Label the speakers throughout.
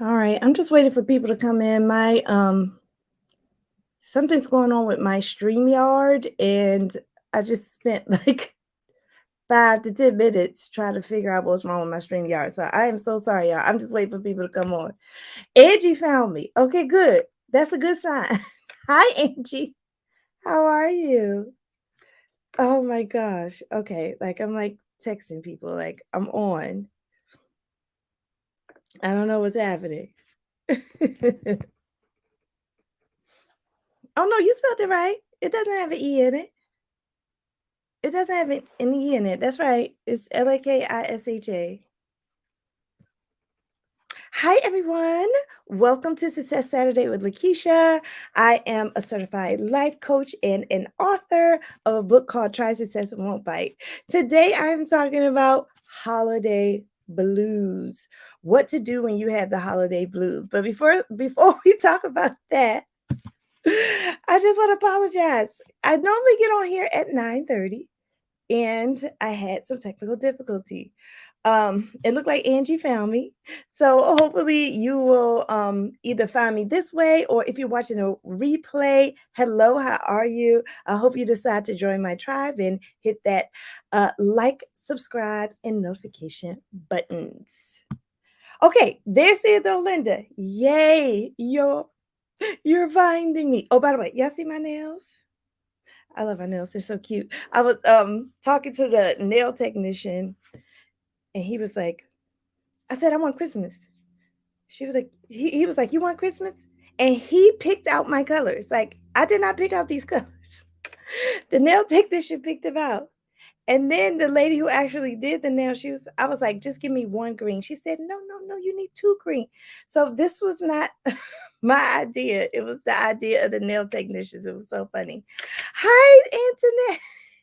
Speaker 1: All right, I'm just waiting for people to come in. My something's going on with my StreamYard, and I just spent like 5 to 10 minutes trying to figure out what's wrong with my StreamYard. So I am so sorry, y'all. I'm just waiting for people to come on. Angie found me. Okay, good. That's a good sign. Hi, Angie. How are you? Oh my gosh. Okay, like I'm like texting people, like I'm on. I don't know what's happening. Oh no, you spelled it right. It doesn't have an E in it. It doesn't have an E in it. That's right. It's Lakisha. Hi, everyone. Welcome to Success Saturday with Lakisha. I am a certified life coach and an author of a book called Try Success and Won't Bite. Today, I'm talking about holiday blues. What to do when you have the holiday blues. But before we talk about that, I just want to apologize. I normally get on here at 9:30 and I had some technical difficulty. It looked like Angie found me. So hopefully you will either find me this way, or if you're watching a replay, hello, how are you? I hope you decide to join my tribe and hit that like, subscribe, and notification buttons. Okay, there's Theodore Linda. Yay, you're finding me. Oh, by the way, y'all see my nails? I love my nails. They're so cute. I was talking to the nail technician and he was like, I said, I want Christmas. She was like, he was like, you want Christmas? And he picked out my colors. Like, I did not pick out these colors. The nail technician picked them out. And then the lady who actually did the nail, I was like, just give me one green. She said, no, no, no, you need two green. So this was not my idea. It was the idea of the nail technicians. It was so funny. Hi,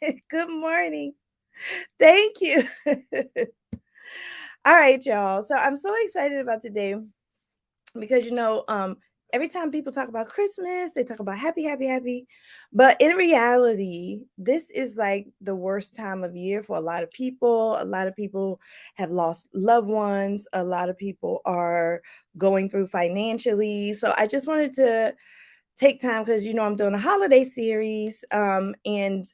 Speaker 1: Antoinette. Good morning. Thank you. All right, y'all. So I'm so excited about today because every time people talk about Christmas, they talk about happy, happy, happy. But in reality, this is like the worst time of year for a lot of people. A lot of people have lost loved ones. A lot of people are going through financially. So I just wanted to take time because I'm doing a holiday series and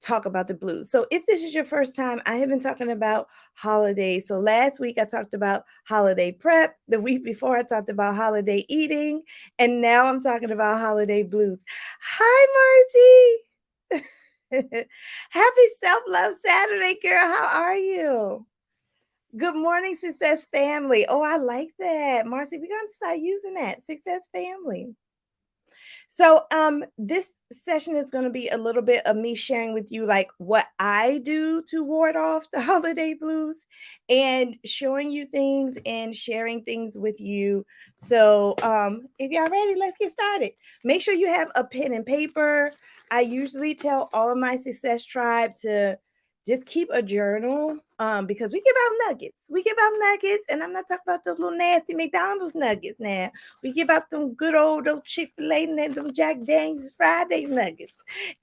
Speaker 1: talk about the blues. So if this is your first time, I have been talking about holidays. So last week I talked about holiday prep. The week before I talked about holiday eating, and now I'm talking about holiday blues. Hi, Marcy. Happy self-love Saturday, girl. How are you? Good morning, Success Family. Oh, I like that. Marcy, we're going to start using that. Success Family. So, this session is going to be a little bit of me sharing with you like what I do to ward off the holiday blues and showing you things and sharing things with you. So, if y'all ready, let's get started. Make sure you have a pen and paper. I usually tell all of my success tribe to just keep a journal because we give out nuggets. We give out nuggets, and I'm not talking about those little nasty McDonald's nuggets now. We give out them good old those Chick-fil-A and them Jack Daniels Fridays nuggets.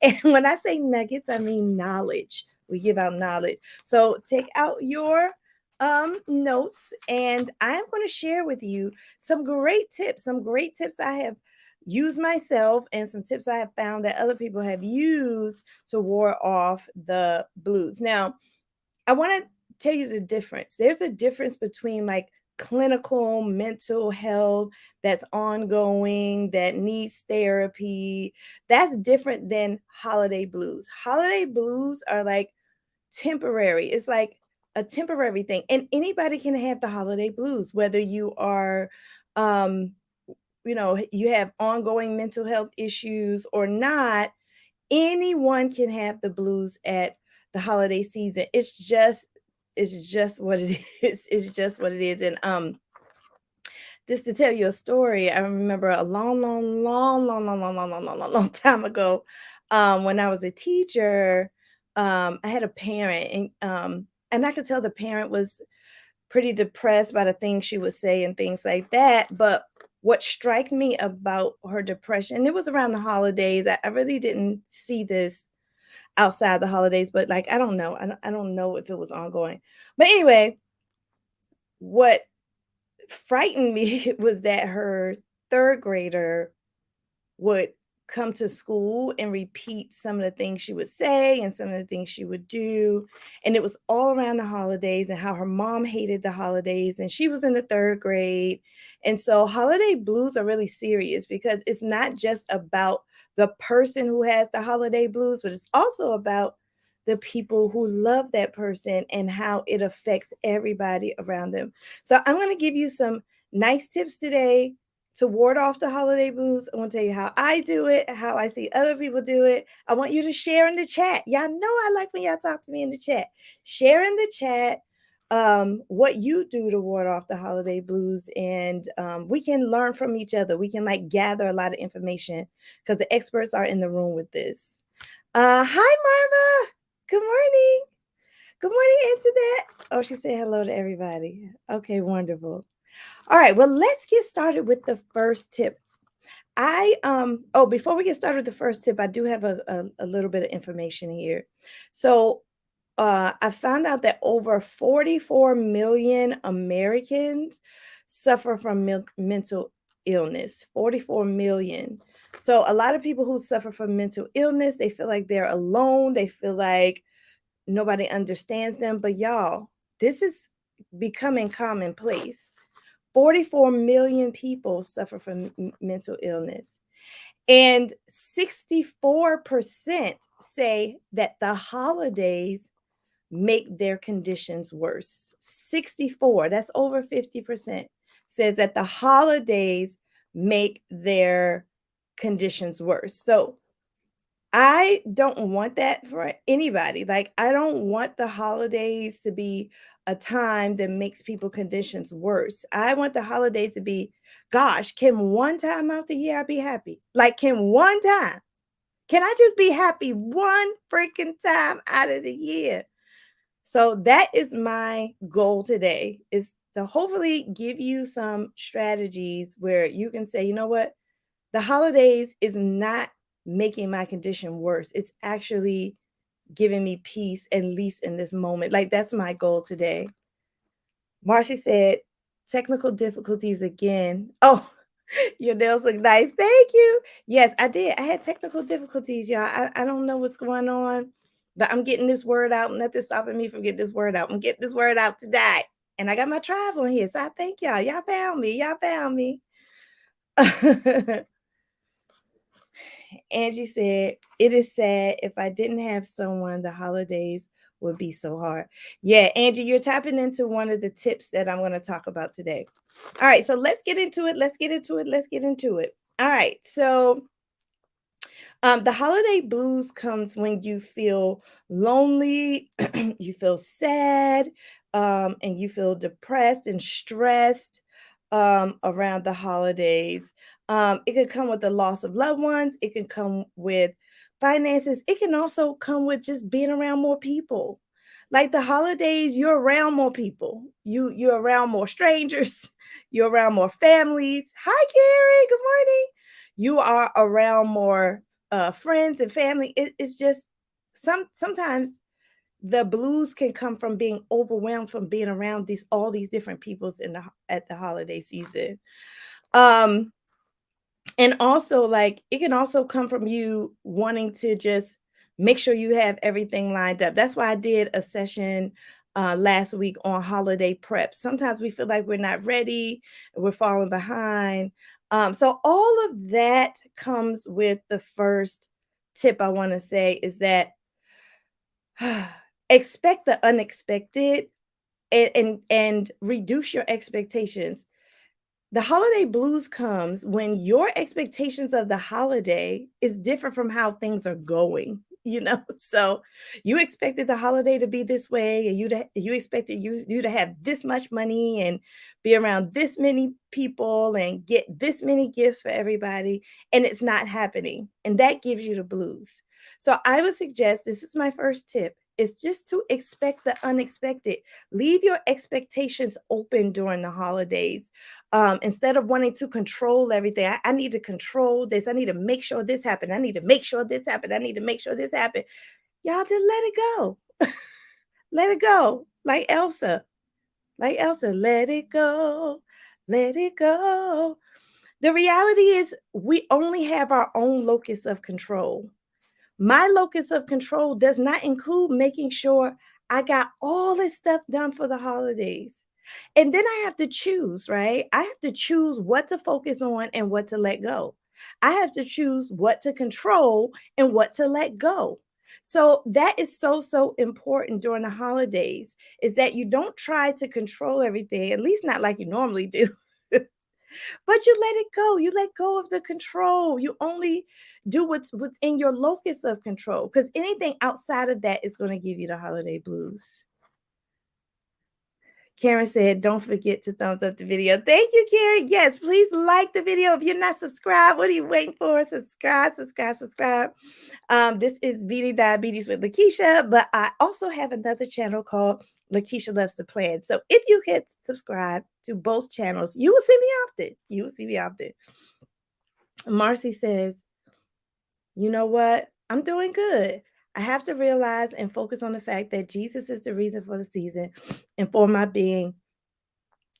Speaker 1: And when I say nuggets, I mean knowledge. We give out knowledge. So take out your notes, and I'm going to share with you some great tips I have used myself, and some tips I have found that other people have used to ward off the blues. Now, I want to tell you the difference. There's a difference between like clinical mental health that's ongoing, that needs therapy. That's different than holiday blues. Holiday blues are like temporary. It's like a temporary thing. And anybody can have the holiday blues, whether you are um you have ongoing mental health issues or not. Anyone can have the blues at the holiday season. It's just what it is. It's just what it is. And just to tell you a story, I remember a long, long, long, long, long, long, long, long, long, long, long time ago, when I was a teacher, I had a parent, and I could tell the parent was pretty depressed by the things she would say and things like that. But what struck me about her depression, it was around the holidays. I really didn't see this outside the holidays, but like I don't know. I don't know if it was ongoing. But anyway, what frightened me was that her third grader would come to school and repeat some of the things she would say and some of the things she would do. And it was all around the holidays and how her mom hated the holidays. And she was in the third grade. And so holiday blues are really serious because it's not just about the person who has the holiday blues, but it's also about the people who love that person and how it affects everybody around them. So I'm going to give you some nice tips today to ward off the holiday blues. I want to tell you how I do it, how I see other people do it. I want you to share in the chat. Y'all know I like when y'all talk to me in the chat. Share in the chat what you do to ward off the holiday blues, and we can learn from each other. We can like gather a lot of information because the experts are in the room with this. Hi, Marva. Good morning. Good morning, Internet. Oh, she said hello to everybody. Okay, wonderful. All right, well, let's get started with the first tip. Before we get started with the first tip, I do have a little bit of information here. So I found out that over 44 million Americans suffer from mental illness. 44 million. So a lot of people who suffer from mental illness, they feel like they're alone. They feel like nobody understands them. But y'all, this is becoming commonplace. 44 million people suffer from mental illness. And 64% say that the holidays make their conditions worse. 64, that's over 50%, says that the holidays make their conditions worse. So I don't want that for anybody. Like, I don't want the holidays to be a time that makes people conditions worse. I want the holidays to be, gosh, can one time out the year I be happy? Like, can one time? Can I just be happy one freaking time out of the year? So that is my goal today, is to hopefully give you some strategies where you can say, you know what? The holidays is not making my condition worse. It's actually giving me peace, at least in this moment. Like, that's my goal today. Marcia said, technical difficulties again. Oh, your nails look nice. Thank you. Yes, I did. I had technical difficulties, y'all. I don't know what's going on, but I'm getting this word out. Nothing's stopping me from getting this word out. I'm getting this word out today. And I got my tribe on here. So I thank y'all. Y'all found me. Y'all found me. Angie said, it is sad. If I didn't have someone, the holidays would be so hard. Yeah, Angie, you're tapping into one of the tips that I'm going to talk about today. All right, so let's get into it. Let's get into it. Let's get into it. All right, so the holiday blues comes when you feel lonely, you feel sad, and you feel depressed and stressed around the holidays. It could come with the loss of loved ones. It can come with finances. It can also come with just being around more people. Like the holidays, you're around more people. You're around more strangers. You're around more families. Hi, Carrie. Good morning. You are around more friends and family. It's just sometimes the blues can come from being overwhelmed from being around all these different peoples at the holiday season. Um, and also, like, it can also come from you wanting to just make sure you have everything lined up. That's why I did a session last week on holiday prep. Sometimes we feel like we're not ready, we're falling behind. So all of that comes with the first tip I want to say is that expect the unexpected, and reduce your expectations. The holiday blues comes when your expectations of the holiday is different from how things are going, you know? So you expected the holiday to be this way, and you expected you to have this much money and be around this many people and get this many gifts for everybody, and it's not happening. And that gives you the blues. So I would suggest, this is my first tip, is just to expect the unexpected. Leave your expectations open during the holidays. Instead of wanting to control everything, I need to control this. I need to make sure this happened. I need to make sure this happened. I need to make sure this happened. Y'all just let it go. Let it go. Like Elsa, let it go. Let it go. The reality is, we only have our own locus of control. My locus of control does not include making sure I got all this stuff done for the holidays. And then I have to choose, right? I have to choose what to focus on and what to let go. I have to choose what to control and what to let go. So that is so, so important during the holidays, is that you don't try to control everything, at least not like you normally do. But you let it go. You let go of the control. You only do what's within your locus of control, because anything outside of that is going to give you the holiday blues. Karen said, don't forget to thumbs up the video. Thank you, Karen. Yes, please like the video. If you're not subscribed, what are you waiting for? Subscribe, subscribe, subscribe. This is Beauty Diabetes with Lakisha, but I also have another channel called Lakisha Loves to Plan. So if you hit subscribe to both channels, you will see me often. You will see me often. Marcy says, you know what? I'm doing good. I have to realize and focus on the fact that Jesus is the reason for the season and for my being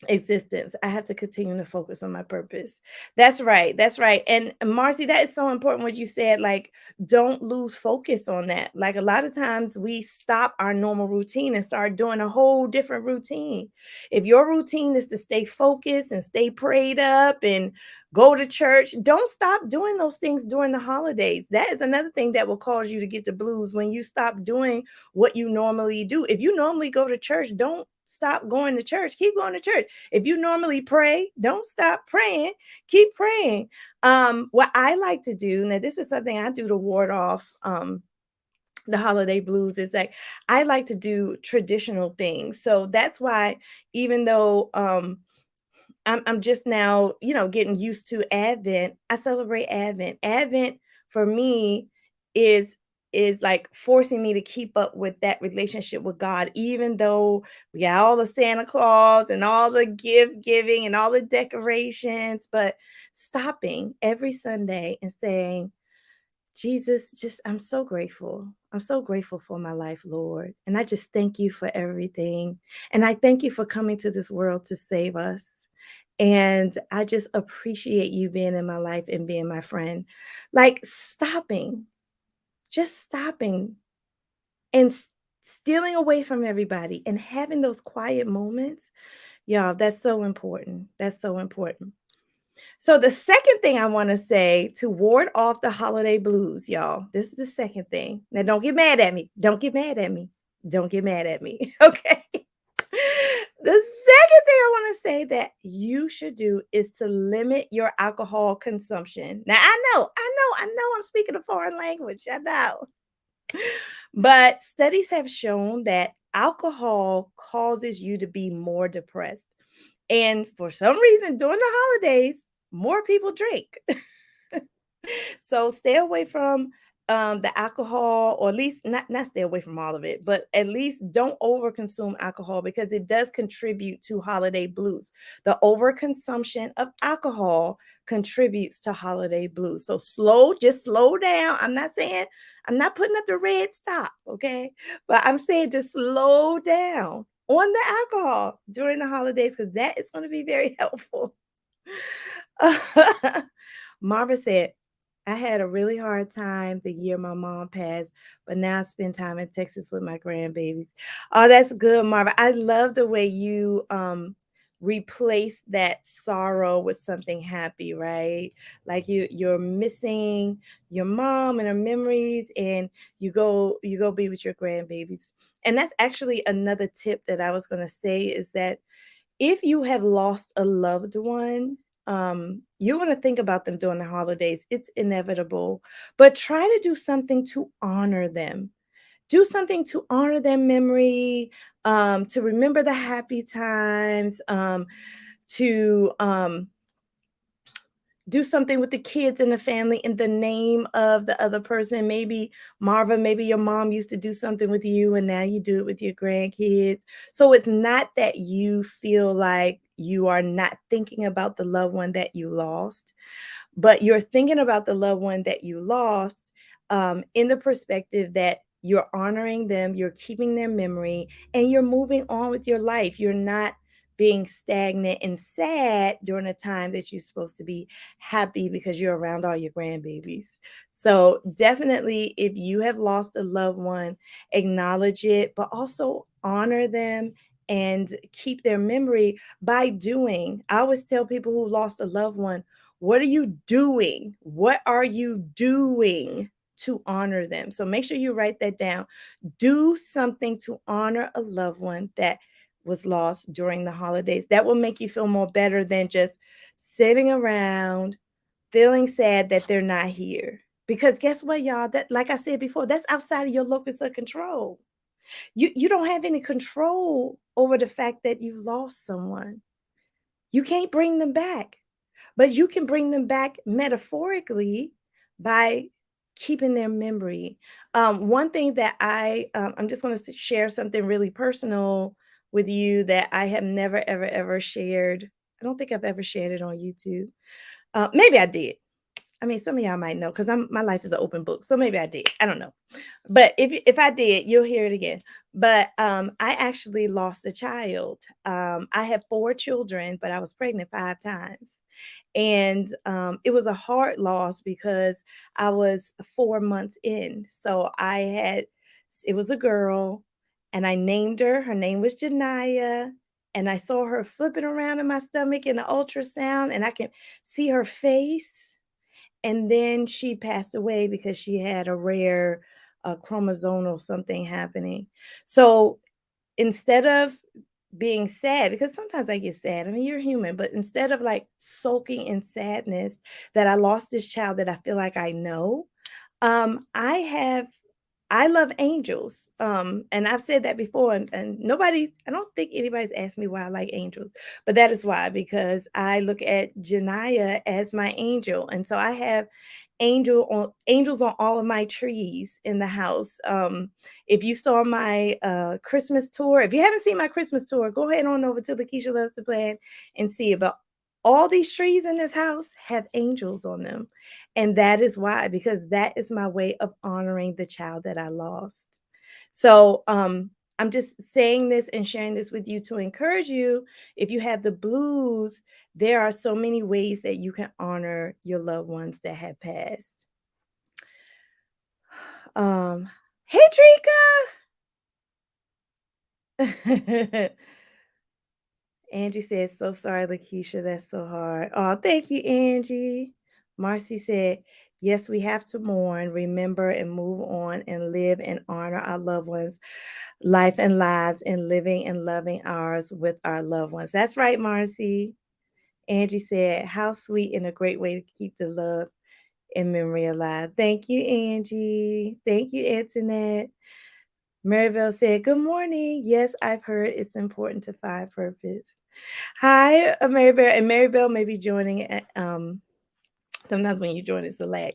Speaker 1: existence. I have to continue to focus on my purpose. That's right. That's right. And Marcy, that is so important what you said. Like, don't lose focus on that. Like, a lot of times we stop our normal routine and start doing a whole different routine. If your routine is to stay focused and stay prayed up and go to church, don't stop doing those things during the holidays. That is another thing that will cause you to get the blues, when you stop doing what you normally do. If you normally go to church, don't stop going to church. Keep going to church. If you normally pray, don't stop praying. Keep praying. What I like to do, now this is something I do to ward off the holiday blues, is like I like to do traditional things. So that's why, even though I'm just now, getting used to Advent, I celebrate Advent. Advent for me is is like forcing me to keep up with that relationship with God, even though we got all the Santa Claus and all the gift giving and all the decorations, but stopping every Sunday and saying, Jesus, just I'm so grateful. I'm so grateful for my life, Lord. And I just thank you for everything. And I thank you for coming to this world to save us. And I just appreciate you being in my life and being my friend. Like, stopping, just stopping and stealing away from everybody and having those quiet moments. Y'all, that's so important. That's so important. So the second thing I want to say to ward off the holiday blues, y'all, this is the second thing. Now, don't get mad at me. Don't get mad at me. Don't get mad at me. Okay. The second thing I want to say that you should do is to limit your alcohol consumption. Now, I know I'm speaking a foreign language. I know. But studies have shown that alcohol causes you to be more depressed. And for some reason, during the holidays, more people drink. So stay away from the alcohol, or at least not stay away from all of it, but at least don't overconsume alcohol, because it does contribute to holiday blues. The overconsumption of alcohol contributes to holiday blues. So just slow down. I'm not putting up the red stop, okay? But I'm saying just slow down on the alcohol during the holidays, because that is going to be very helpful. Marva said, I had a really hard time the year my mom passed, but now I spend time in Texas with my grandbabies. Oh, that's good, Marva. I love the way you replace that sorrow with something happy, right? Like you're missing your mom and her memories, and you go be with your grandbabies. And that's actually another tip that I was going to say, is that if you have lost a loved one, you're going to think about them during the holidays. It's inevitable. But try to do something to honor them. Do something to honor their memory, to remember the happy times, to do something with the kids in the family in the name of the other person. Maybe Marva, maybe your mom used to do something with you and now you do it with your grandkids. So it's not that you feel like you are not thinking about the loved one that you lost, but you're thinking about the loved one that you lost, in the perspective that you're honoring them, you're keeping their memory, and you're moving on with your life. You're not being stagnant and sad during a time that you're supposed to be happy because you're around all your grandbabies. So definitely, if you have lost a loved one, acknowledge it, but also honor them and keep their memory by doing. I always tell people who lost a loved one, what are you doing? What are you doing to honor them? So make sure you write that down. Do something to honor a loved one that was lost during the holidays. That will make you feel more better than just sitting around feeling sad that they're not here. Because guess what, y'all? That, like I said before, that's outside of your locus of control. You don't have any control over the fact that you lost someone. You can't bring them back, but you can bring them back metaphorically by keeping their memory. One thing that I'm just going to share something really personal with you that I have never, ever, ever shared. I don't think I've ever shared it on YouTube. Maybe I did. I mean, some of y'all might know because my life is an open book, so maybe I did. I don't know, but if I did, you'll hear it again. But I actually lost a child. I have 4 children, but I was pregnant 5 times, and it was a hard loss because I was 4 months in. So it was a girl, and I named her. Her name was Janiyah. And I saw her flipping around in my stomach in the ultrasound, and I can see her face. And then she passed away because she had a rare chromosomal something happening. So instead of being sad, because sometimes I get sad, I mean, you're human, but instead of like sulking in sadness that I lost this child that I feel like I know, I have I love angels. And I've said that before, and I don't think anybody's asked me why I like angels, but that is why, because I look at Janiyah as my angel. And so I have angels on all of my trees in the house. If you saw my Christmas tour, if you haven't seen my Christmas tour, go ahead on over to Lakisha Loves to Plan and see it. But all these trees in this house have angels on them. And that is why, because that is my way of honoring the child that I lost. So I'm just saying this and sharing this with you to encourage you. If you have the blues, there are so many ways that you can honor your loved ones that have passed. Hey Trika. Angie says, so sorry, Lakisha. That's so hard. Oh, thank you, Angie. Marcy said, yes, we have to mourn, remember, and move on and live and honor our loved ones, life and lives, and living and loving ours with our loved ones. That's right, Marcy. Angie said, how sweet and a great way to keep the love and memory alive. Thank you, Angie. Thank you, Antoinette. Maribel said, good morning. Yes, I've heard it's important to find purpose. Hi, Maribel, and Maribel may be joining sometimes when you join it's a lag.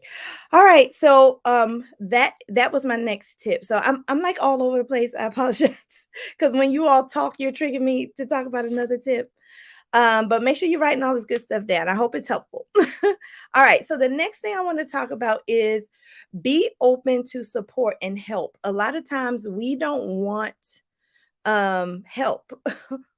Speaker 1: All right, so that was my next tip. So I'm like all over the place. I apologize because when you all talk, you're triggering me to talk about another tip. But make sure you're writing all this good stuff down. I hope it's helpful. All right, so the next thing I want to talk about is be open to support and help. A lot of times we don't want help.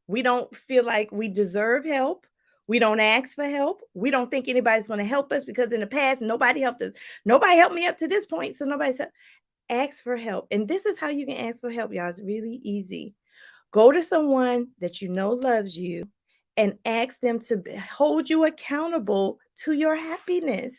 Speaker 1: We don't feel like we deserve help. We don't ask for help. We don't think anybody's going to help us because in the past nobody helped us. Nobody helped me up to this point, so nobody said ask for help. And this is how you can ask for help, y'all. It's really easy. Go to someone that you know loves you and ask them to hold you accountable to your happiness.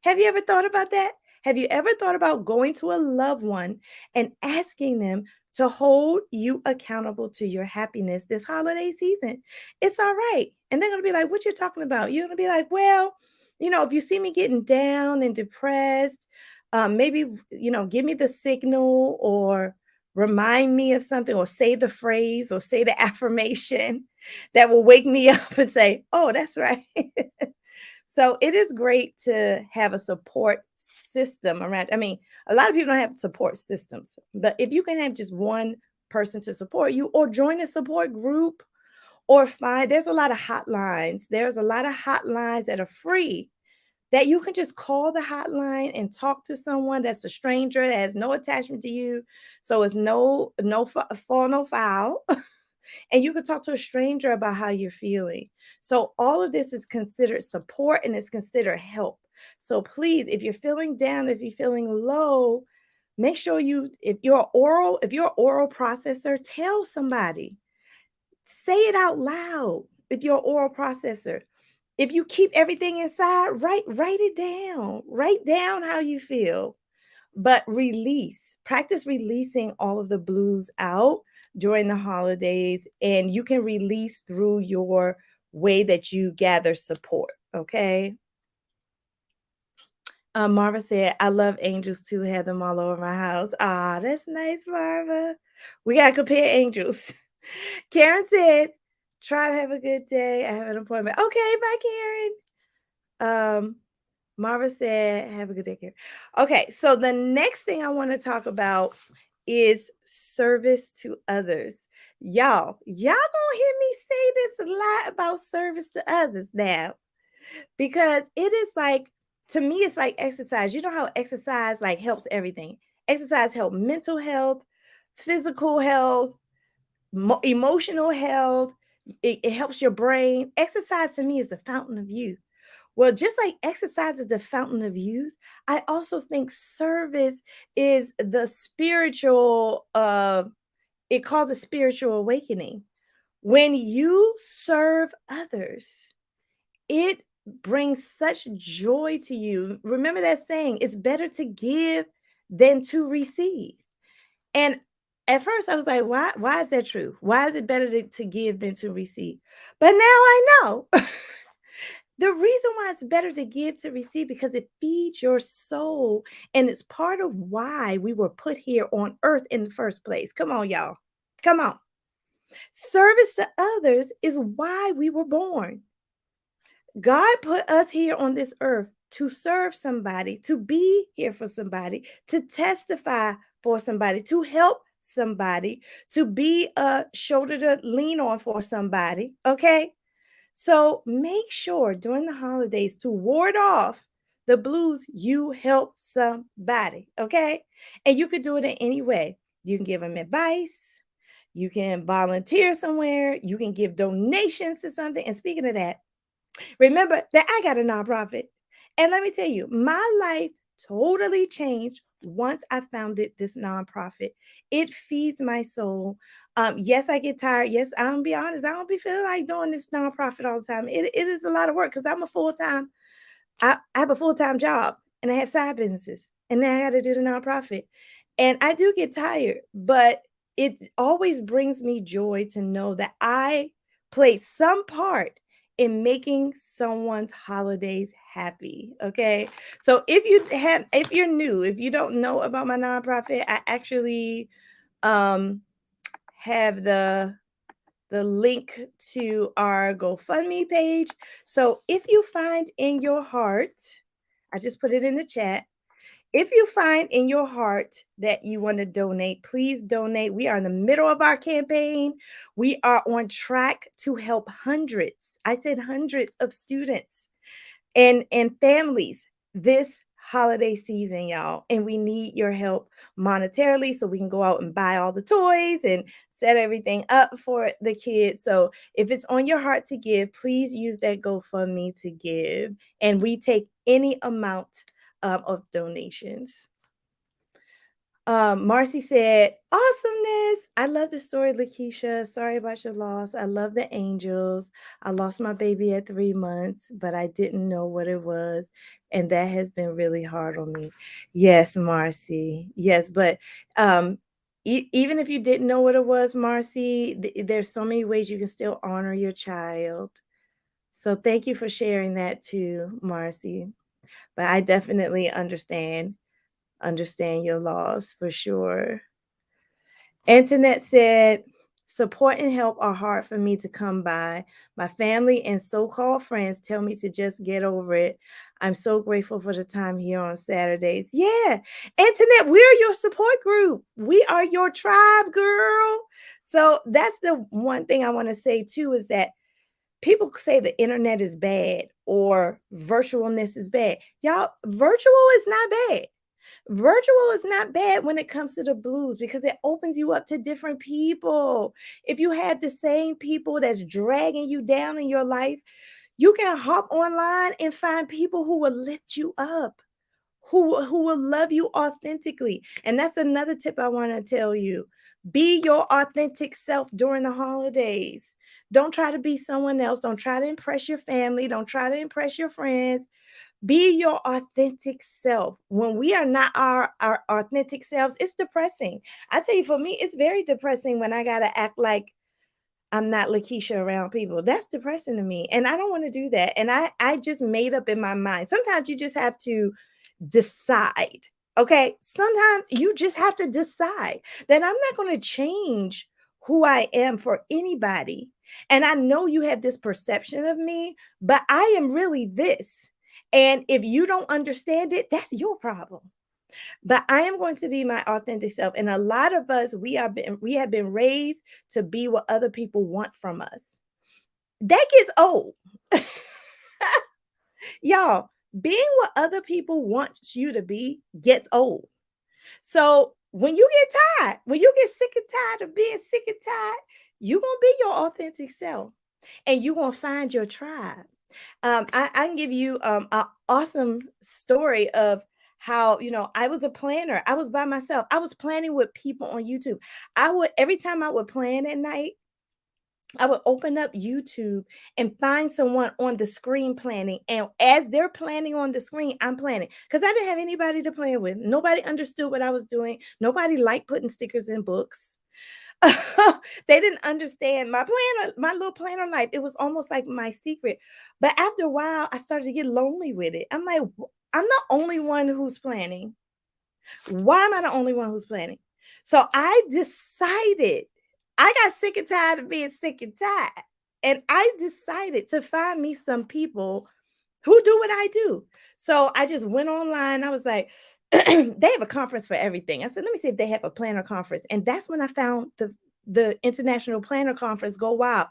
Speaker 1: Have you ever thought about that? Have you ever thought about going to a loved one and asking them to hold you accountable to your happiness this holiday season? It's all right. And they're going to be like, what you talking about? You're going to be like, well, if you see me getting down and depressed, maybe, give me the signal or remind me of something or say the phrase or say the affirmation that will wake me up and say, oh, that's right. So it is great to have a support system around. I mean, a lot of people don't have support systems, but if you can have just one person to support you or join a support group or there's a lot of hotlines. There's a lot of hotlines that are free that you can just call the hotline and talk to someone that's a stranger that has no attachment to you. So it's no fall, no foul. And you could talk to a stranger about how you're feeling. So all of this is considered support and it's considered help. So please, if you're feeling down, if you're feeling low, make sure if you're an oral processor, tell somebody. Say it out loud with your oral processor. If you keep everything inside, write it down. Write down how you feel. But release. Practice releasing all of the blues out during the holidays, and you can release through your way that you gather support, okay? Marva said, I love angels too, had them all over my house. Ah, that's nice, Marva. We got to compare angels. Karen said, try have a good day. I have an appointment. Okay, bye, Karen. Marva said, have a good day, Karen. Okay, so the next thing I want to talk about is service to others. Y'all gonna hear me say this a lot about service to others now, because it is like, to me, it's like exercise. You know how exercise like helps everything. Exercise helps mental health, physical health, emotional health. It helps your brain. Exercise to me is the fountain of youth. Well, just like exercise is the fountain of youth, I also think service is the spiritual, it causes spiritual awakening. When you serve others, it brings such joy to you. Remember that saying, it's better to give than to receive. And at first I was like, why is that true? Why is it better to give than to receive? But now I know. The reason why it's better to give to receive, because it feeds your soul, and it's part of why we were put here on earth in the first place. Come on, y'all. Come on. Service to others is why we were born. God put us here on this earth to serve somebody, to be here for somebody, to testify for somebody, to help somebody, to be a shoulder to lean on for somebody. Okay. So make sure during the holidays to ward off the blues, you help somebody. Okay. And you could do it in any way. You can give them advice. You can volunteer somewhere. You can give donations to something. And speaking of that, remember that I got a nonprofit. And let me tell you, my life totally changed once I founded this nonprofit. It feeds my soul. Yes, I get tired. Yes, I'm gonna be honest. I don't be feeling like doing this nonprofit all the time. It is a lot of work because I'm a full-time, I have a full-time job and I have side businesses. And then I got to do the nonprofit. And I do get tired, but it always brings me joy to know that I played some part in making someone's holidays happy. Okay. So if you're new, if you don't know about my nonprofit, I actually um have the link to our GoFundMe page. So if you find in your heart, I just put it in the chat. If you find in your heart that you want to donate, please donate. We are in the middle of our campaign. We are on track to help hundreds. I said hundreds of students and families this holiday season, y'all. And we need your help monetarily so we can go out and buy all the toys and set everything up for the kids. So if it's on your heart to give, please use that GoFundMe to give. And we take any amount of donations. Marcy said, awesomeness. I love the story, Lakisha. Sorry about your loss. I love the angels. I lost my baby at 3 months, but I didn't know what it was. And that has been really hard on me. Yes, Marcy. Yes, but even if you didn't know what it was, Marcy, there's so many ways you can still honor your child. So thank you for sharing that too, Marcy. But I definitely understand your loss for sure. Antoinette said, support and help are hard for me to come by. My family and so-called friends tell me to just get over it. I'm so grateful for the time here on Saturdays. Yeah, Antoinette, we're your support group. We are your tribe, girl. So that's the one thing I want to say too, is that people say the internet is bad or virtualness is bad. Y'all, virtual is not bad. Virtual is not bad when it comes to the blues because it opens you up to different people. If you had the same people that's dragging you down in your life, you can hop online and find people who will lift you up, who will love you authentically. And that's another tip I want to tell you. Be your authentic self during the holidays. Don't try to be someone else. Don't try to impress your family. Don't try to impress your friends. Be your authentic self. When we are not our authentic selves, it's depressing. I tell you, for me, it's very depressing when I got to act like I'm not Lakisha around people. That's depressing to me. And I don't want to do that. And I just made up in my mind. Sometimes you just have to decide. Okay. Sometimes you just have to decide that I'm not going to change who I am for anybody. And I know you have this perception of me, but I am really this. And if you don't understand it, that's your problem. But I am going to be my authentic self. And a lot of us, we have been raised to be what other people want from us. That gets old. Y'all, being what other people want you to be gets old. So when you get tired, when you get sick and tired of being sick and tired, you're going to be your authentic self and you're going to find your tribe. I can give you an awesome story of how, I was a planner. I was by myself. I was planning with people on YouTube. Every time I would plan at night, I would open up YouTube and find someone on the screen planning. And as they're planning on the screen, I'm planning because I didn't have anybody to plan with. Nobody understood what I was doing. Nobody liked putting stickers in books. They didn't understand my planner, my little planner life. It was almost like my secret. But after a while, I started to get lonely with it. I'm like, I'm the only one who's planning. Why am I the only one who's planning? So I decided, I got sick and tired of being sick and tired. And I decided to find me some people who do what I do. So I just went online. I was like, they have a conference for everything. I said, let me see if they have a planner conference. And that's when I found the International Planner Conference. Go Wild.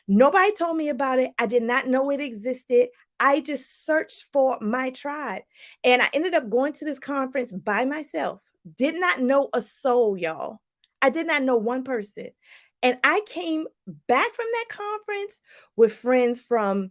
Speaker 1: Nobody told me about it. I did not know it existed. I just searched for my tribe. And I ended up going to this conference by myself. Did not know a soul, y'all. I did not know one person. And I came back from that conference with friends from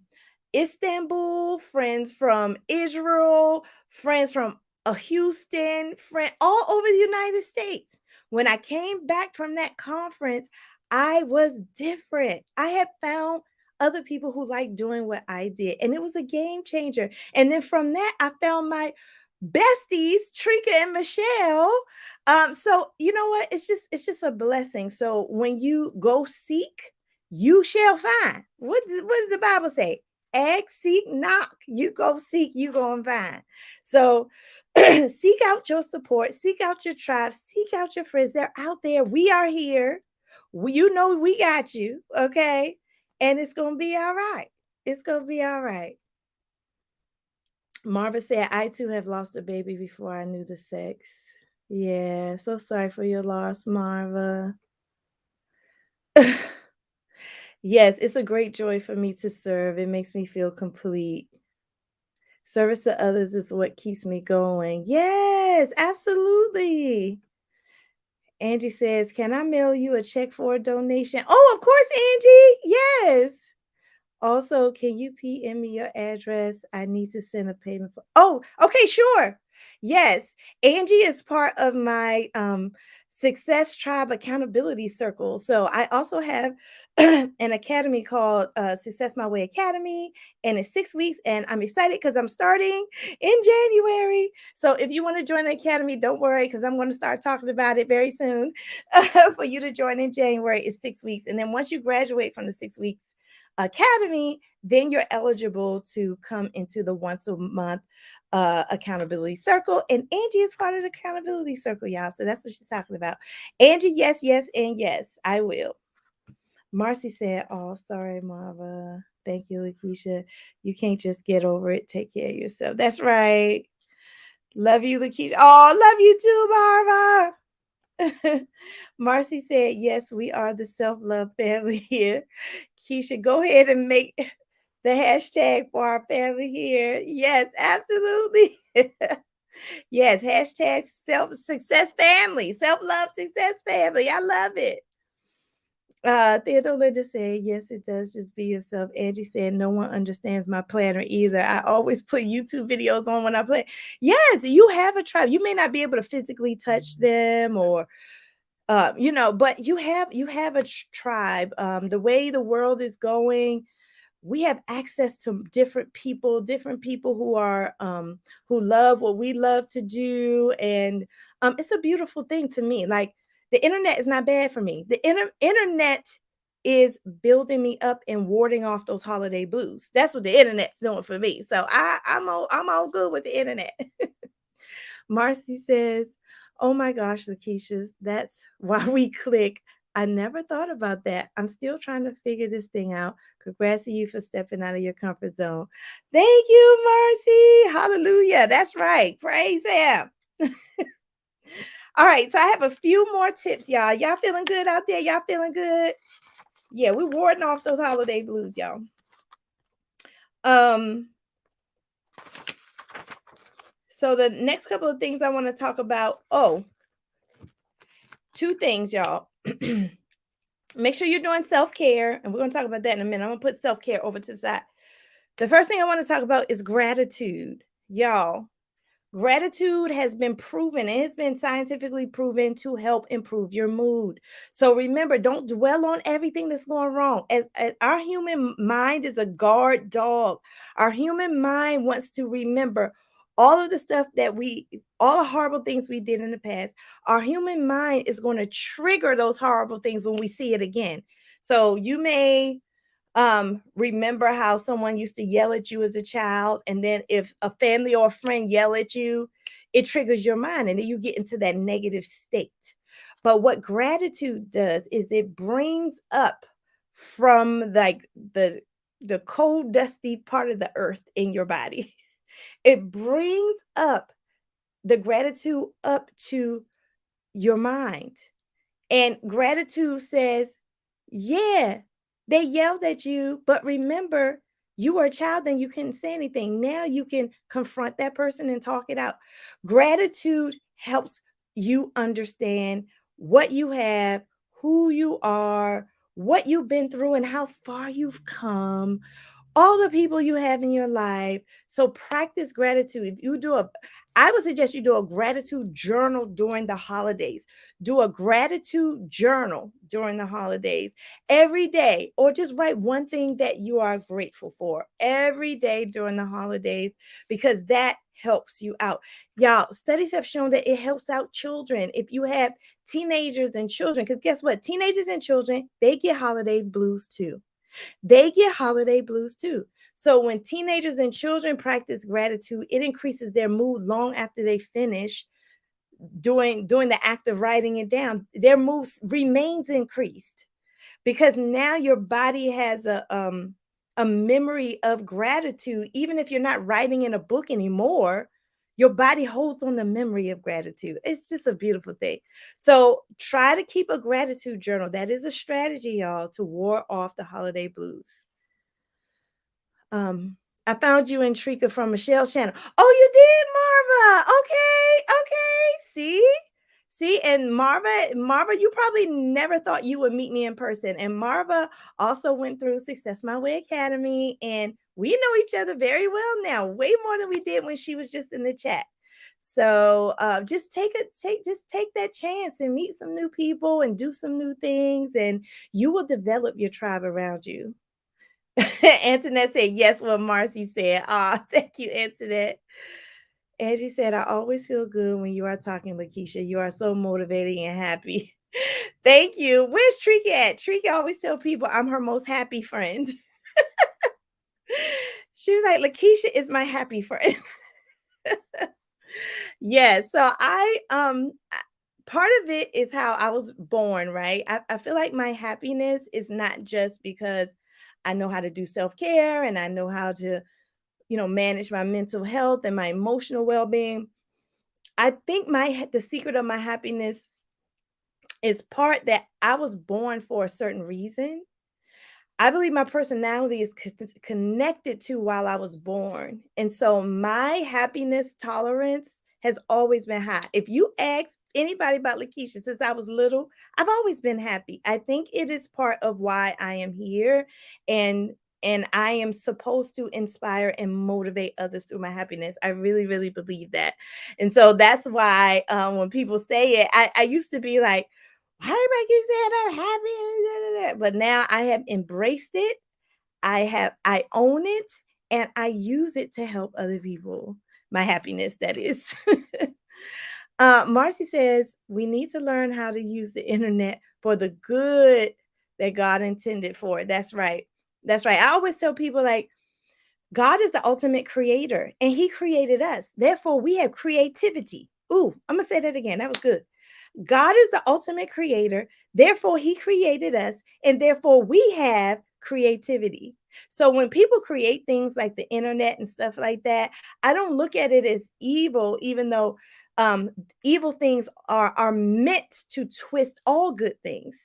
Speaker 1: Istanbul, friends from Israel, friends from Houston, friend all over the United States. When I came back from that conference, I was different. I had found other people who like doing what I did, and it was a game changer. And then from that, I found my besties, Trika and Michelle. So you know what? It's just a blessing. So when you go seek, you shall find. What does the Bible say? Ask, seek, knock. You go seek, you go and find. So seek out your support, seek out your tribe, seek out your friends. They're out there. We are here. We got you. Okay. And it's gonna be all right. It's gonna be all right. Marva said, I too have lost a baby before I knew the sex. Yeah, so sorry for your loss, Marva. Yes, it's a great joy for me to serve. It makes me feel complete. Service to others is what keeps me going. Yes, absolutely. Angie says, can I mail you a check for a donation? Oh, of course, Angie. Yes. Also, can you PM me your address? I need to send a payment for. Oh, okay, sure. Yes. Angie is part of my Success Tribe Accountability Circle. So I also have an academy called Success My Way Academy, and it's 6 weeks. And I'm excited because I'm starting in January. So if you want to join the academy, don't worry because I'm going to start talking about it very soon. For you to join in January, it's 6 weeks. And then once you graduate from the 6 weeks, academy, then you're eligible to come into the once a month accountability circle. And Angie is part of the accountability circle, y'all. So that's what she's talking about. Angie, yes, yes, and yes, I will. Marcy said, oh, sorry, Marva. Thank you, Lakisha. You can't just get over it. Take care of yourself. That's right. Love you, Lakisha. Oh, love you too, Marva. Marcy said, yes, we are the self-love family here. Keisha, go ahead and make the hashtag for our family here. Yes, absolutely. Yes, hashtag self success family, self love success family. I love it. Theodore Linda said, yes, it does. Just be yourself. Angie said, no one understands my planner either. I always put YouTube videos on when I play. Yes, you have a tribe. You may not be able to physically touch them or but you have a tribe. The way the world is going, we have access to different people who love what we love to do, and it's a beautiful thing to me. Like, the internet is not bad for me. The internet is building me up and warding off those holiday blues. That's what the internet's doing for me. So I'm all good with the internet. Marcy says, oh my gosh, Lakeisha, that's why we click. I never thought about that. I'm still trying to figure this thing out. Congrats to you for stepping out of your comfort zone. Thank you, Marcy. Hallelujah. That's right. Praise Him. All right. So I have a few more tips, y'all. Y'all feeling good out there? Y'all feeling good? Yeah, we're warding off those holiday blues, y'all. Um, so the next couple of things I want to talk about. Oh, two things, y'all. Make sure you're doing self-care, and we're going to talk about that in a minute. I'm going to put self-care over to the side. The first thing I want to talk about is gratitude. Y'all, gratitude has been proven, it has been scientifically proven to help improve your mood. So remember, don't dwell on everything that's going wrong. As our human mind is a guard dog. Our human mind wants to remember all of the stuff all the horrible things we did in the past. Our human mind is going to trigger those horrible things when we see it again. So you may remember how someone used to yell at you as a child, and then if a family or a friend yell at you, it triggers your mind, and then you get into that negative state. But what gratitude does is it brings up from like the cold dusty part of the earth in your body. It brings up the gratitude up to your mind. And gratitude says, yeah, they yelled at you, but remember, you were a child and you couldn't say anything. Now you can confront that person and talk it out. Gratitude helps you understand what you have, who you are, what you've been through, and how far you've come, all the people you have in your life. So practice gratitude. I would suggest you do a gratitude journal during the holidays. Do a gratitude journal during the holidays every day, or just write one thing that you are grateful for every day during the holidays, because that helps you out. Y'all, studies have shown that it helps out children. If you have teenagers and children, because guess what? Teenagers and children, they get holiday blues too. They get holiday blues too. So when teenagers and children practice gratitude, it increases their mood long after they finish doing the act of writing it down. Their mood remains increased because now your body has a memory of gratitude. Even if you're not writing in a book anymore, your body holds on the memory of gratitude. It's just a beautiful thing. So try to keep a gratitude journal. That is a strategy, y'all, to ward off the holiday blues. I found you in Trika from Michelle's channel. Oh, you did, Marva. Okay, okay. See, and Marva, you probably never thought you would meet me in person. And Marva also went through Success My Way Academy, and we know each other very well now, way more than we did when she was just in the chat. So just take that chance and meet some new people and do some new things, and you will develop your tribe around you. Antoinette said yes, what Marcy said. Thank you, Antoinette. Angie said, I always feel good when you are talking, Lakisha. You are so motivating and happy. Thank you. Where's Trika at? Trika always tell people I'm her most happy friend. She was like, Lakisha is my happy friend. Yeah, so part of it is how I was born, right? I feel like my happiness is not just because I know how to do self-care and I know how to manage my mental health and my emotional well-being. I think the secret of my happiness is part that I was born for a certain reason. I believe my personality is connected to while I was born. And so my happiness tolerance has always been high. If you ask anybody about Lakisha since I was little, I've always been happy. I think it is part of why I am here, and I am supposed to inspire and motivate others through my happiness. I really, really believe that. And so that's why when people say it, I used to be like, why everybody keep saying I'm happy? But now I have embraced it. I own it, and I use it to help other people. My happiness, that is. Marcy says we need to learn how to use the internet for the good that God intended for it. That's right. That's right. I always tell people, like, God is the ultimate creator and he created us. Therefore, we have creativity. Ooh, I'm going to say that again. That was good. God is the ultimate creator. Therefore, he created us, and therefore we have creativity. So when people create things like the internet and stuff like that, I don't look at it as evil, even though evil things are meant to twist all good things.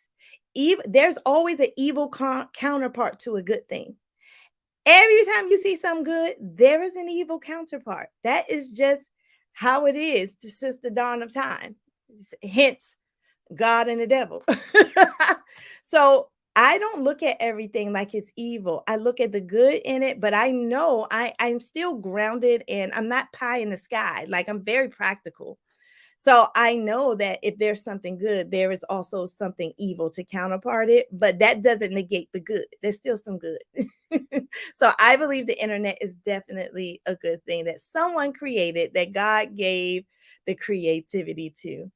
Speaker 1: There's always an evil counterpart to a good thing. Every time you see something good, there is an evil counterpart. That is just how it is since the dawn of time. Hence, God and the devil. So I don't look at everything like it's evil. I look at the good in it, but I know I'm still grounded and I'm not pie in the sky. Like, I'm very practical. So I know that if there's something good, there is also something evil to counterpart it, but that doesn't negate the good. There's still some good. So I believe the internet is definitely a good thing that someone created, that God gave the creativity to.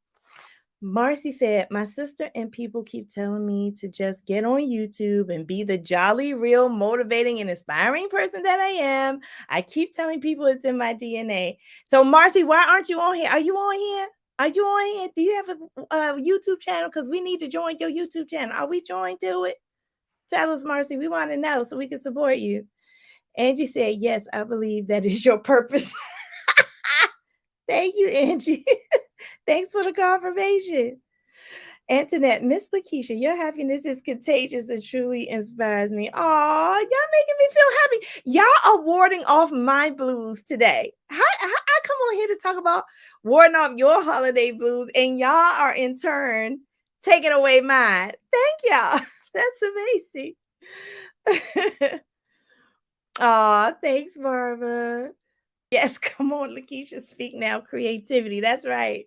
Speaker 1: Marcy said, my sister and people keep telling me to just get on YouTube and be the jolly, real, motivating, and inspiring person that I am. I keep telling people it's in my DNA. So, Marcy, why aren't you on here? Are you on here? Are you on here? Do you have a YouTube channel? Because we need to join your YouTube channel. Are we joined to it? Tell us, Marcy. We want to know so we can support you. Angie said, yes, I believe that is your purpose. Thank you, Angie. Thanks for the confirmation. Antoinette, Miss Lakisha, your happiness is contagious and truly inspires me. Aw, y'all making me feel happy. Y'all are warding off my blues today. I come on here to talk about warding off your holiday blues, and y'all are in turn taking away mine. Thank y'all. That's amazing. Aw, thanks, Barbara. Yes, come on, Lakisha, speak now. Creativity. That's right.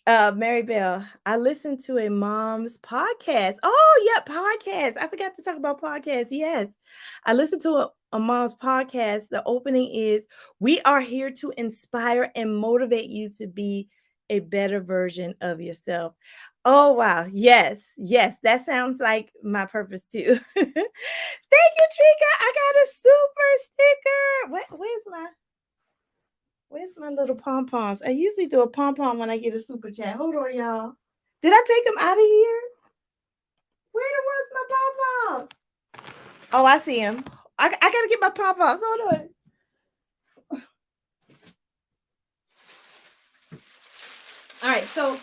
Speaker 1: Mary Bell, I listened to a mom's podcast. Oh, yeah, podcast. I forgot to talk about podcasts. Yes. I listened to a mom's podcast. The opening is, we are here to inspire and motivate you to be a better version of yourself. Oh, wow. Yes. Yes. That sounds like my purpose too. Thank you, Trika. I got a super sticker. Where's my little pom-poms? I usually do a pom-pom when I get a super chat. Hold on, y'all. Did I take them out of here? Where's my pom-poms? Oh, I see them. I got to get my pom-poms. Hold on. All right, so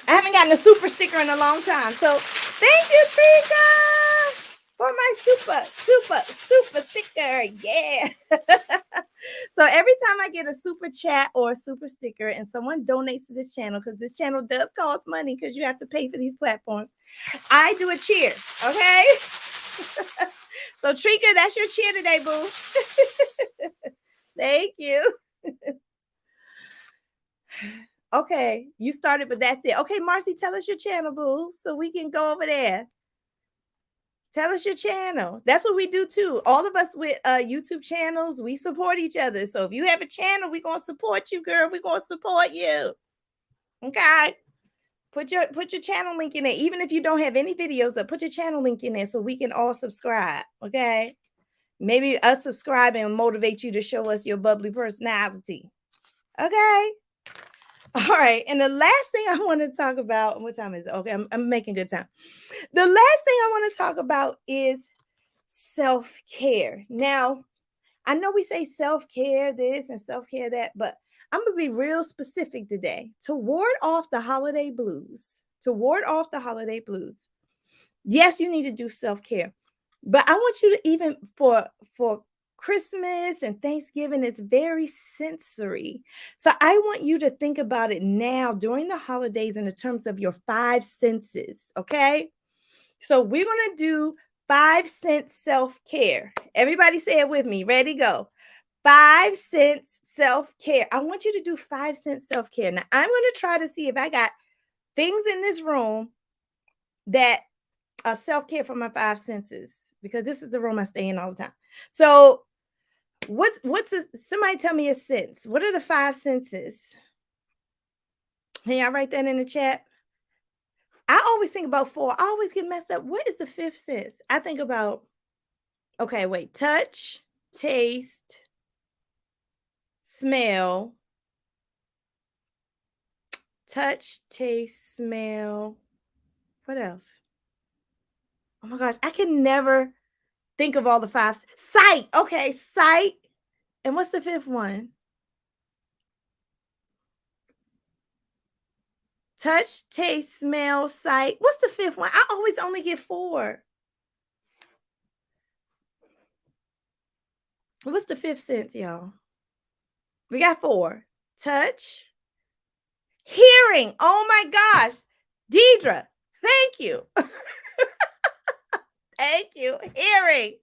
Speaker 1: I haven't gotten a super sticker in a long time. So thank you, Trika, for my super sticker. Yeah. So every time I get a super chat or a super sticker and someone donates to this channel, because this channel does cost money because you have to pay for these platforms, I do a cheer. Okay. So Trika, that's your cheer today, boo. Thank you. Okay, you started, but that's it. Okay, Marcy, tell us your channel, boo, so we can go over there. Tell us your channel. That's what we do too. All of us with YouTube channels, we support each other. So if you have a channel, we're gonna support you, girl. We're gonna support you. Okay. Put your channel link in there. Even if you don't have any videos up, put your channel link in there so we can all subscribe. Okay. Maybe us subscribing will motivate you to show us your bubbly personality. Okay. All right. And the last thing I want to talk about, what time is it? Okay, I'm making good time. The last thing I want to talk about is self-care. Now, I know we say self-care this and self-care that, but I'm going to be real specific today. To ward off the holiday blues, yes, you need to do self-care. But I want you to, even for Christmas and Thanksgiving is very sensory. So I want you to think about it now during the holidays in the terms of your five senses, okay? So we're going to do 5 sense self-care. Everybody say it with me. Ready, go. 5 sense self-care. I want you to do 5 sense self-care. Now I'm going to try to see if I got things in this room that are self-care for my 5 senses, because this is the room I stay in all the time. So somebody tell me a sense. What are the 5 senses? Can y'all write that in the chat? I always think about 4. I always get messed up. What is the 5th sense? I think about, okay, wait, touch, taste, smell, touch, taste, smell. What else? Oh my gosh, I can never think of all the 5. Sight. Okay, sight. And what's the 5th one? Touch, taste, smell, sight. What's the 5th one? I always only get 4. What's the 5th sense, y'all? We got 4. Touch, hearing. Oh my gosh. Deidre, thank you. Thank you. Hearing.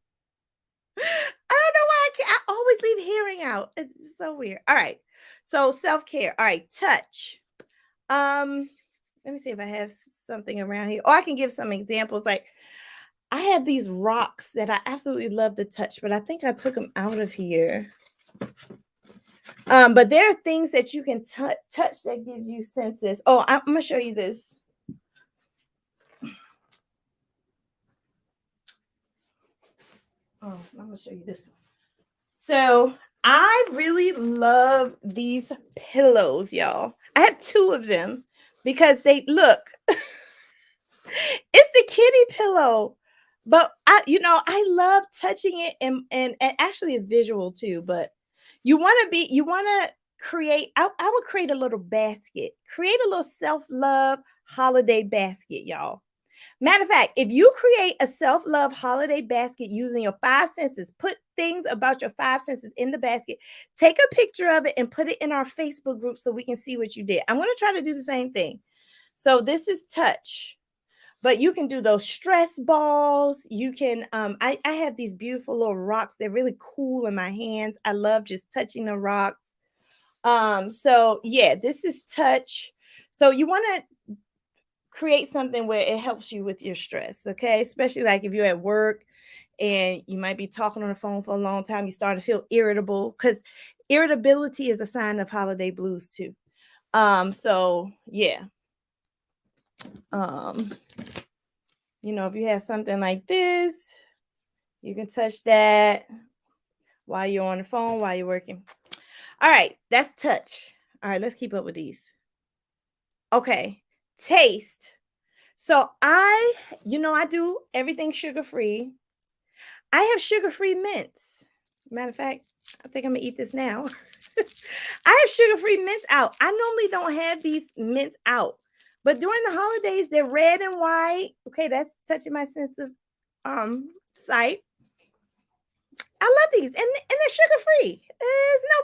Speaker 1: I don't know why I always leave hearing out. It's so weird. All right. So self-care. All right. Touch. Let me see if I have something around here. Or I can give some examples. Like, I have these rocks that I absolutely love to touch, but I think I took them out of here. But there are things that you can touch that gives you senses. Oh, I'm gonna show you this. Oh, I'm gonna show you this one. So I really love these pillows, y'all. I have 2 of them because they look. It's the kitty pillow, but I love touching it, and actually it's visual too. But you want to create. I would create a little basket, create a little self-love holiday basket, y'all. Matter of fact, if you create a self-love holiday basket using your 5 senses, put things about your 5 senses in the basket, take a picture of it and put it in our Facebook group so we can see what you did. I'm going to try to do the same thing. So this is touch, but you can do those stress balls. You can, I have these beautiful little rocks. They're really cool in my hands. I love just touching the rocks. So yeah, this is touch. So you want to create something where it helps you with your stress, okay? Especially like if you're at work and you might be talking on the phone for a long time, you start to feel irritable, because irritability is a sign of holiday blues too. So yeah. If you have something like this, you can touch that while you're on the phone, while you're working. All right, that's touch. All right, let's keep up with these. Okay, taste. So I do everything sugar-free. I have sugar-free mints. Matter of fact, I think I'm gonna eat this now. I have sugar-free mints out. I normally don't have these mints out, but during the holidays, they're red and white. Okay, that's touching my sense of sight. I love these, and they're sugar-free. There's no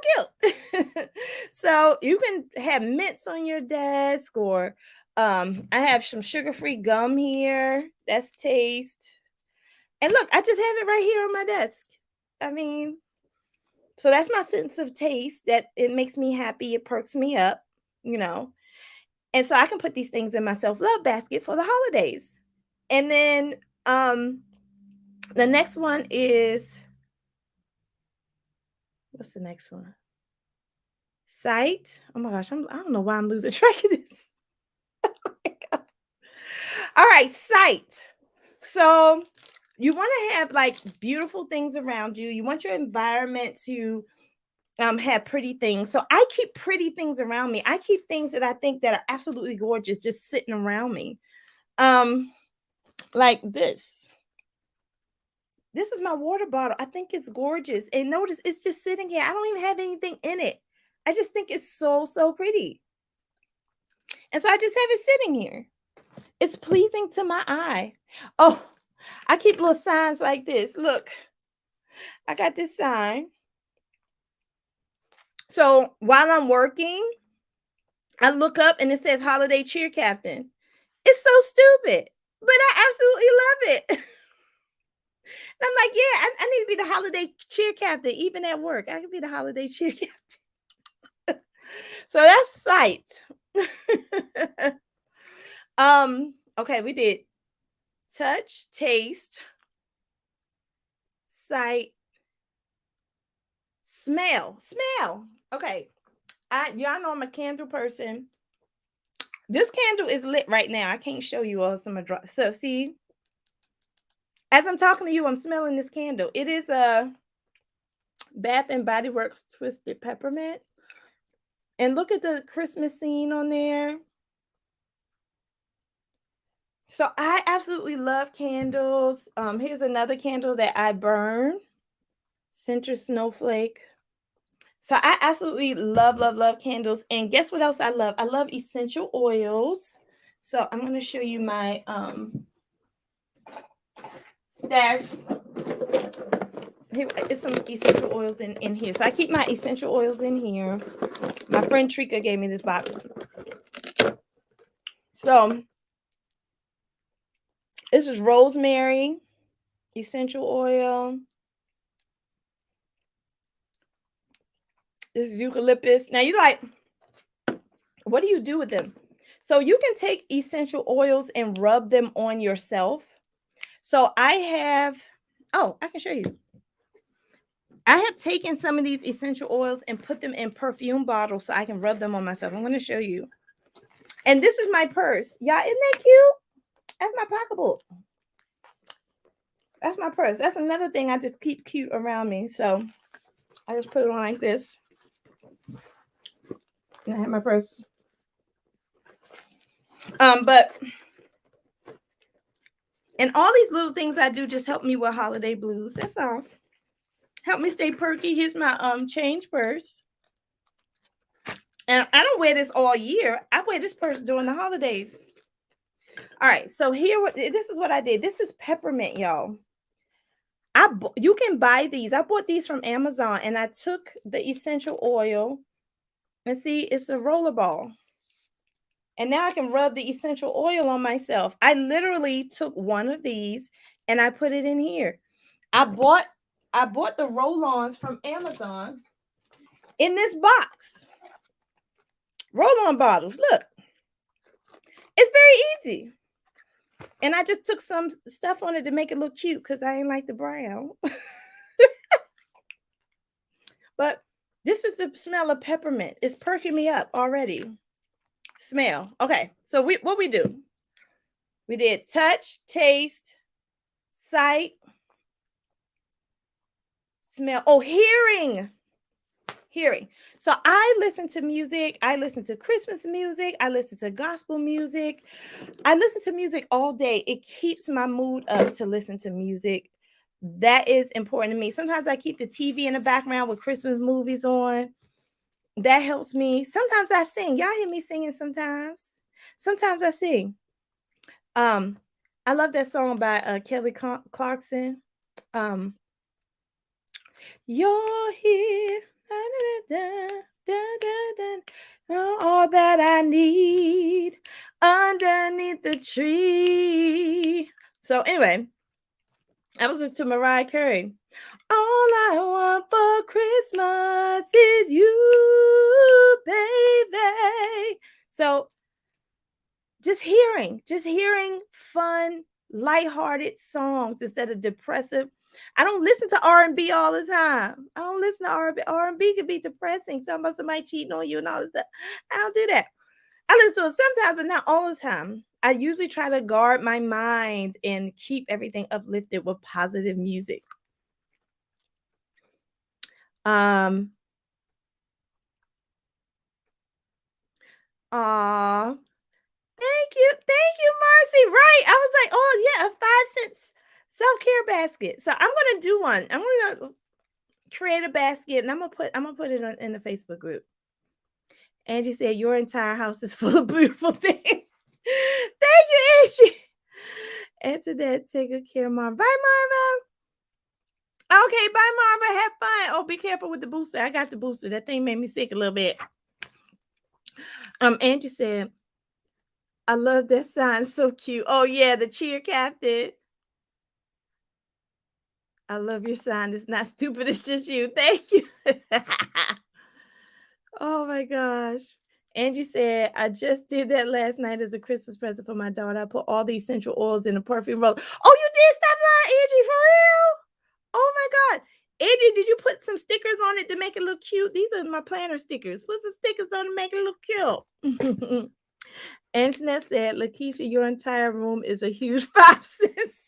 Speaker 1: guilt. So you can have mints on your desk, or I have some sugar-free gum here. That's taste. And look, I just have it right here on my desk. I mean, so that's my sense of taste, that it makes me happy. It perks me up, And so I can put these things in my self-love basket for the holidays. And then the next one is, what's the next one? Sight. Oh my gosh, I don't know why I'm losing track of this. Oh my God. All right, sight. So you want to have like beautiful things around you. You want your environment to have pretty things. So I keep pretty things around me. I keep things that I think that are absolutely gorgeous just sitting around me. Like this. This is my water bottle. I think it's gorgeous. And notice it's just sitting here. I don't even have anything in it. I just think it's so, so pretty. And so I just have it sitting here. It's pleasing to my eye. Oh, I keep little signs like this. Look, I got this sign. So while I'm working, I look up and it says holiday cheer captain. It's so stupid, but I absolutely love it. And I'm like, yeah, I need to be the holiday cheer captain, even at work. I can be the holiday cheer captain. So that's sight. Okay, we did touch, taste, sight, smell. Okay. Y'all know I'm a candle person. This candle is lit right now. I can't show you all some of the so see. As I'm talking to you, I'm smelling this candle. It is a Bath and Body Works Twisted Peppermint. And look at the Christmas scene on there. So I absolutely love candles. Here's another candle that I burn. Center Snowflake. So I absolutely love candles. And guess what else I love? I love essential oils. So I'm going to show you my stash. Here is some essential oils in here. So I keep my essential oils in here. My friend Trika gave me this box. So this is rosemary, essential oil. This is eucalyptus. Now you like, what do you do with them? So you can take essential oils and rub them on yourself. So I have, I can show you. I have taken some of these essential oils and put them in perfume bottles so I can rub them on myself. I'm going to show you. And this is my purse. Y'all, isn't that cute? That's my pocketbook. That's my purse. That's another thing I just keep cute around me. So I just put it on like this. And I have my purse. But and all these little things I do just help me with holiday blues. That's all. Help me stay perky. Here's my change purse. And I don't wear this all year. I wear this purse during the holidays. All right. So this is what I did. This is peppermint, y'all. You can buy these. I bought these from Amazon and I took the essential oil and see, it's a roller ball. And now I can rub the essential oil on myself. I literally took one of these and I put it in here. I bought the roll-ons from Amazon in this box. Roll-on bottles. Look. It's very easy. And I just took some stuff on it to make it look cute because I ain't like the brown. But this is the smell of peppermint. It's perking me up already. Smell. Okay. So what we do? We did touch, taste, sight, smell. Oh, hearing. So I listen to music. I listen to Christmas music. I listen to gospel music. I listen to music all day. It keeps my mood up to listen to music. That is important to me. Sometimes I keep the TV in the background with Christmas movies on. That helps me. Sometimes I sing. Y'all hear me singing sometimes. Sometimes I sing. I love that song by Kelly Clarkson. You're here. All that I need underneath the tree. So anyway, I was to Mariah Carey. All I want for Christmas is you, baby. So just hearing fun, lighthearted songs instead of depressive. I don't listen to R&B all the time. I don't listen to R&B. R&B can be depressing. Talking about somebody cheating on you and all this stuff. I don't do that. I listen to it sometimes, but not all the time. I usually try to guard my mind and keep everything uplifted with positive music. Thank you, Marcy. Right. I was like, oh yeah, a 5-cent self-care basket. So I'm gonna do one. I'm gonna create a basket and I'm gonna put it in the Facebook group. Angie said your entire house is full of beautiful things. Thank you, Angie. Antoinette, take good care, Marva. Bye, Marva. Okay, bye, Marva. Have fun. Oh, be careful with the booster. I got the booster. That thing made me sick a little bit. Angie said, I love that sign. So cute. Oh, yeah, the cheer captain. I love your sign. It's not stupid. It's just you. Thank you. Oh my gosh. Angie said, I just did that last night as a Christmas present for my daughter. I put all the essential oils in a perfume roller. Oh, you did? Stop lying, Angie, for real? Oh my God. Angie, did you put some stickers on it to make it look cute? These are my planner stickers. Put some stickers on to make it look cute. Anjanette said, Lakisha, your entire room is a huge 5 cents.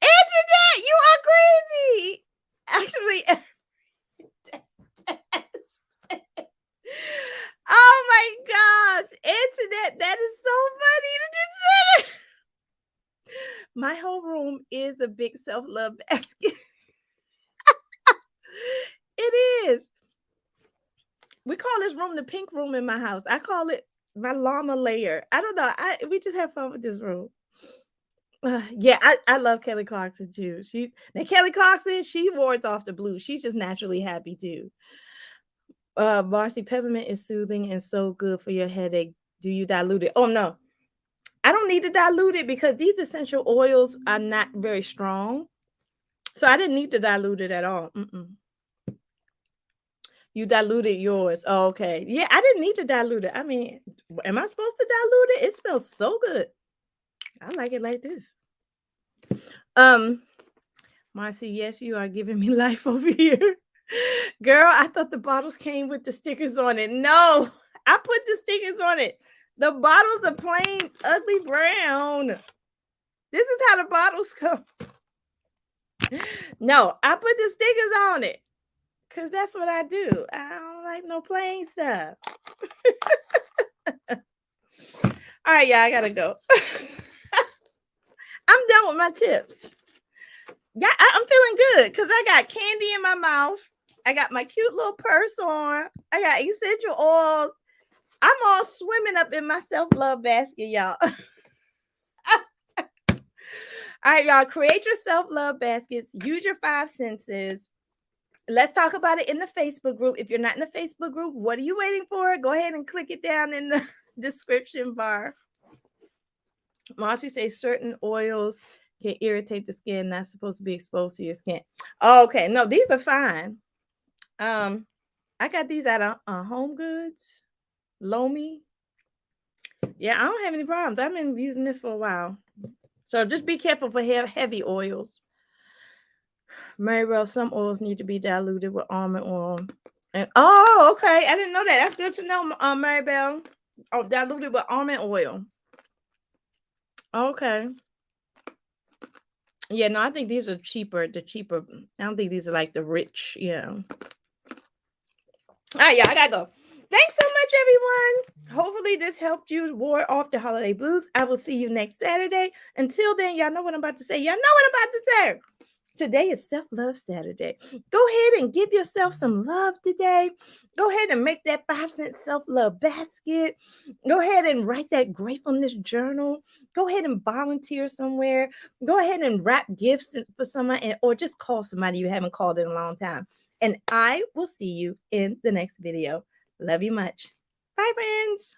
Speaker 1: Anjanette, you are crazy. Actually, oh my gosh, Anjanette, that is so funny that you said it. My whole room is a big self-love basket. It is. We call this room the pink room in my house. I call it my llama layer. I don't know. We just have fun with this room. Yeah, I love Kelly Clarkson too. Kelly Clarkson, she wards off the blues. She's just naturally happy too. Marcy, peppermint is soothing and so good for your headache. Do you dilute it? Oh no, I don't need to dilute it because these essential oils are not very strong. So I didn't need to dilute it at all. You diluted yours. Oh, okay. Yeah, I didn't need to dilute it. I mean, am I supposed to dilute it? It smells so good. I like it like this. Marcy, yes, you are giving me life over here. Girl, I thought the bottles came with the stickers on it. No, I put the stickers on it. The bottles are plain ugly brown. This is how the bottles come. No, I put the stickers on it because that's what I do. I don't like no plain stuff. All right, y'all, I gotta go. I'm done with my tips. Yeah, I'm feeling good because I got candy in my mouth. I got my cute little purse on. I got essential oils. I'm all swimming up in my self-love basket, y'all. All right, y'all, create your self-love baskets. Use your 5 senses. Let's talk about it in the Facebook group. If you're not in the Facebook group, what are you waiting for? Go ahead and click it down in the description bar. Marcy says certain oils can irritate the skin, not supposed to be exposed to your skin. Oh, okay, no, these are fine. I got these at Home Goods, Lomi. Yeah, I don't have any problems. I've been using this for a while. So just be careful for heavy oils. Maribel, some oils need to be diluted with almond oil. And oh, okay. I didn't know that. That's good to know, Maribel. Oh, diluted with almond oil. Okay. Yeah, no, I think these are cheaper. The cheaper. I don't think these are like the rich, All right, yeah, I gotta go. Thanks so much, everyone. Hopefully this helped you ward off the holiday blues. I will see you next Saturday. Until then, y'all know what I'm about to say. Y'all know what I'm about to say. Today is Self-Love Saturday. Go ahead and give yourself some love today. Go ahead and make that 5 cent self-love basket. Go ahead and write that gratefulness journal. Go ahead and volunteer somewhere. Go ahead and wrap gifts for someone or just call somebody you haven't called in a long time. And I will see you in the next video. Love you much. Bye, friends.